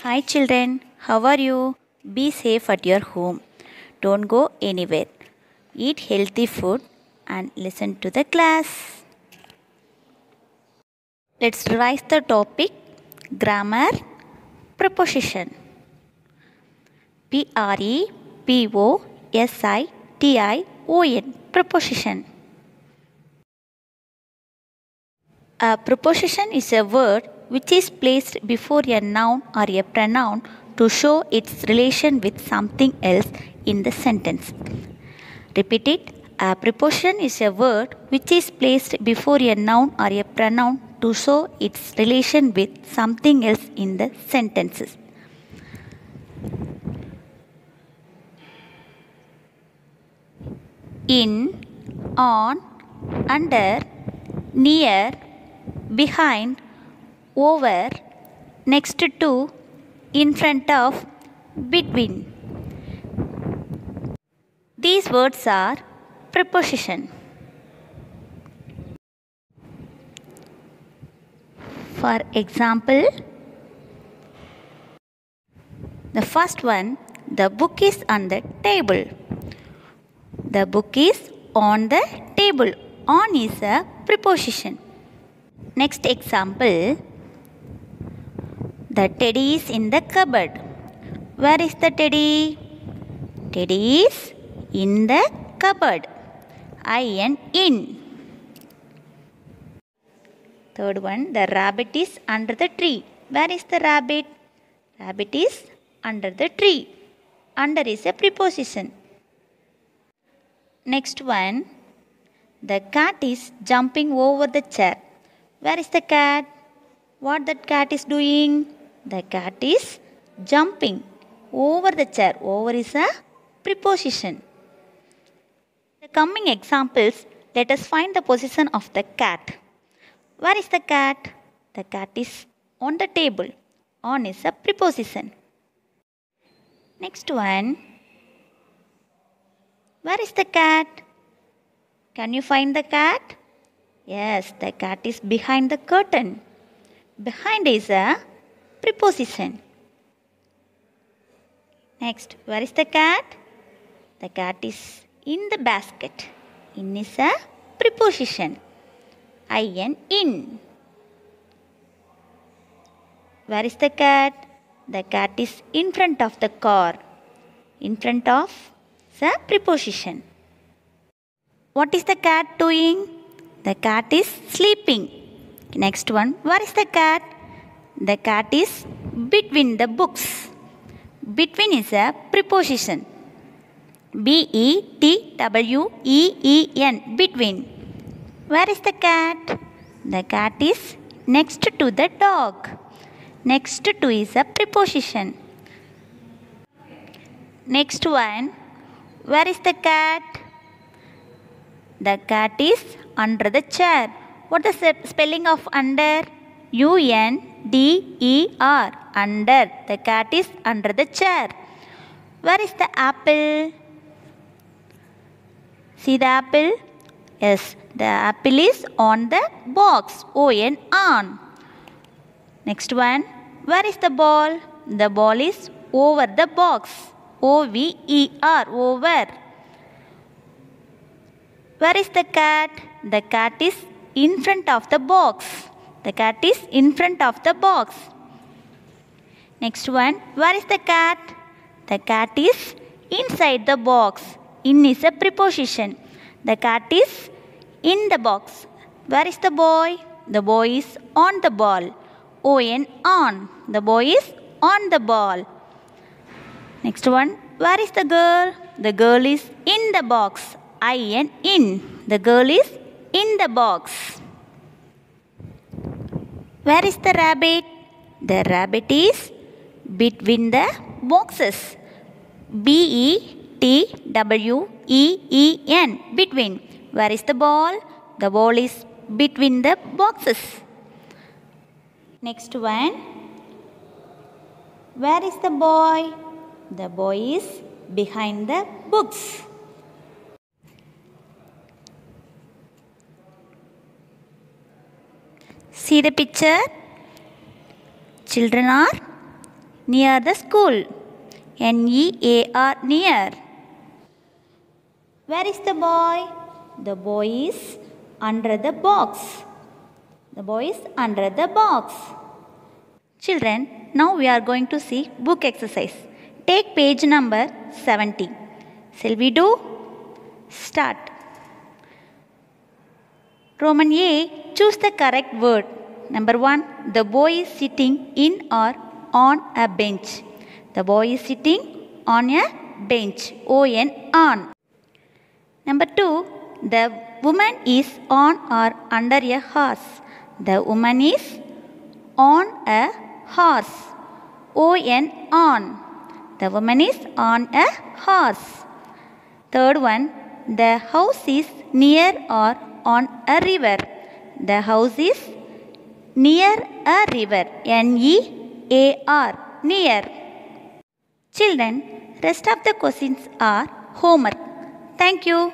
Hi children, how are you? Be safe at your home. Don't go anywhere. Eat healthy food and listen to the class. Let's revise the topic grammar preposition. Preposition. A preposition is a word which is placed before a noun or a pronoun to show its relation with something else in the sentence. Repeat it. A preposition is a word which is placed before a noun or a pronoun to show its relation with something else in the sentences. In, on, under, near, behind, over, next to, in front of, between. These words are preposition. For example, the first one, the book is on the table. The book is on the table. On is a preposition. Next example, the teddy is in the cupboard. Where is the teddy? Teddy is in the cupboard. In. Third one, the rabbit is under the tree. Where is the rabbit? Rabbit is under the tree. Under is a preposition. Next one, the cat is jumping over the chair. Where is the cat? What that cat is doing? The cat is jumping over the chair. Over is a preposition. The coming examples, let us find the position of the cat. Where is the cat? The cat is on the table. On is a preposition. Next one. Where is the cat? Can you find the cat? Yes, the cat is behind the curtain. Behind is a preposition. Next, where is the cat? The cat is in the basket. In is a preposition. In. Where is the cat? The cat is in front of the car. In front of is a preposition. What is the cat doing? The cat is sleeping. Next one, where is the cat? The cat is between the books. Between is a preposition. Between. Between. Where is the cat? The cat is next to the dog. Next to is a preposition. Next one, where is the cat? The cat is under the chair. What is the spelling of under? U-N-D-E-R. Under. The cat is under the chair. Where is the apple? See the apple? Yes, the apple is on the box. O-N, on. Next one. Where is the ball? The ball is over the box. O-V-E-R. Over. Where is the cat? The cat is in front of the box. The cat is in front of the box. Next one. Where is the cat? The cat is inside the box. In is a preposition. The cat is in the box. Where is the boy? The boy is on the ball. O-N, on. The boy is on the ball. Next one. Where is the girl? The girl is in the box. I-N, in. The girl is in the box. Where is the rabbit? The rabbit is between the boxes. B-E-T-W-E-E-N. Between. Where is the ball? The ball is between the boxes. Next one. Where is the boy? The boy is behind the books. See the picture? Children are Near the school. N-E-A-R, near. Where is the boy? The boy is under the box. The boy is under the box. Children, now we are going to see book exercise. Take page number 70. Shall we do? Start. Roman A, choose the correct word. Number 1, the boy is sitting in or on a bench. The boy is sitting on a bench. O-N, on. Number 2, the woman is on or under a horse. The woman is on a horse. O-N, on. The woman is on a horse. Third one, the house is near or on a river. The house is near a river. N-E-A-R, near. Children, rest of the questions are homework. Thank you.